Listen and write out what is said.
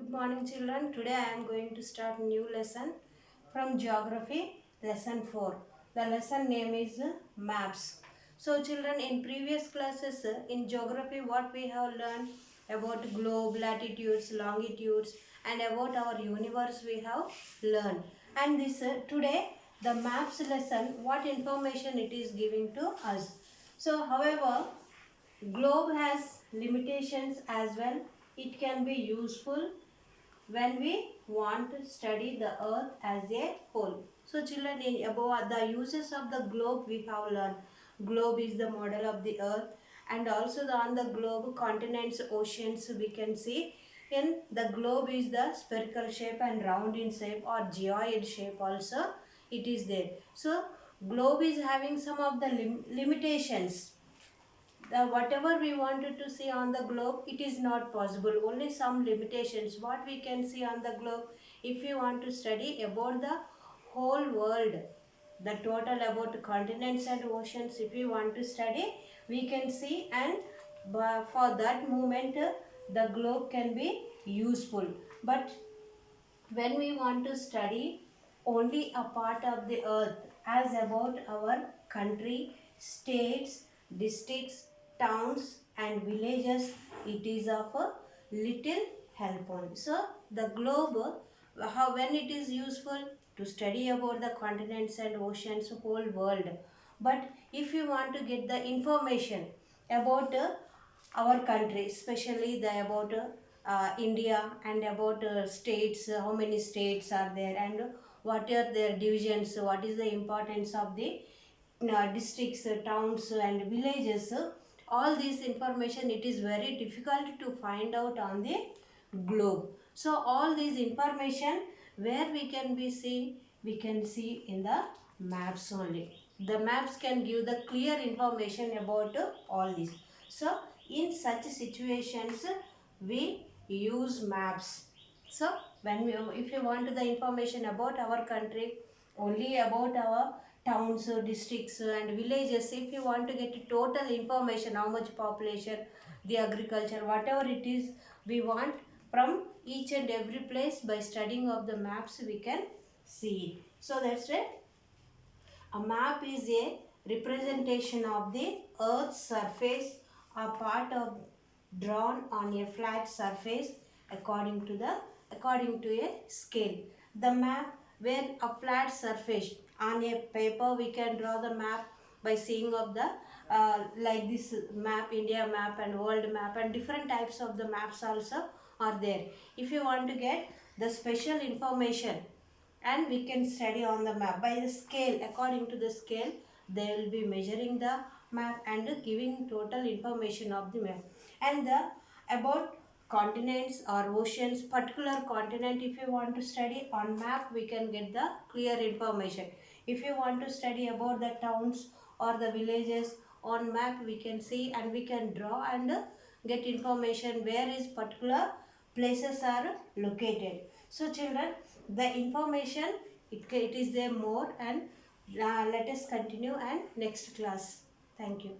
Good morning children. Today I am going to start new lesson from geography lesson 4. The lesson name is maps. So children, in previous classes in geography what we have learned about globe, latitudes, longitudes and about our universe we have learned. And this today the maps lesson, what information it is giving to us. So however, globe has limitations as well. It can be useful when we want to study the earth as a whole. So children, about the uses of the globe we have learned. Globe is the model of the earth, and also on the globe continents, oceans we can see. In the globe is the spherical shape and round in shape or geoid shape also it is there. So globe is having some of the limitations. The whatever we wanted to see on the globe, it is not possible, only some limitations what we can see on the globe. If you want to study about the whole world, the total about continents and oceans, if you want to study, we can see. And for that moment the globe can be useful. But when we want to study only a part of the earth as about our country, states, districts, towns and villages, it is of a little help on. So the globe, how when it is useful to study about the continents and oceans, whole world. But if you want to get the information about our country, especially the about India and about states, how many states are there and what are their divisions, what is the importance of the districts, towns and villages. All this information it is very difficult to find out on the globe. So all these information where we can be see, we can see in the maps only. The maps can give the clear information about all this. So in such situations we use maps. So when we, if you want the information about our country, only about our towns, districts and villages, if you want to get total information, how much population, the agriculture, whatever it is we want from each and every place, by studying of the maps we can see. So that's why a map is a representation of the earth's surface, a part of drawn on a flat surface according to a scale. The map, where a flat surface on a paper we can draw the map by seeing of the like this map, India map and world map and different types of the maps also are there. If you want to get the special information, and we can study on the map by the scale, according to the scale they will be measuring the map and giving total information of the map. And the about continents or oceans, particular continent if you want to study on map, we can get the clear information. If you want to study about the towns or the villages, on map we can see and we can draw and get information where is particular places are located. So children, the information it is there more, and let us continue and next class. Thank you.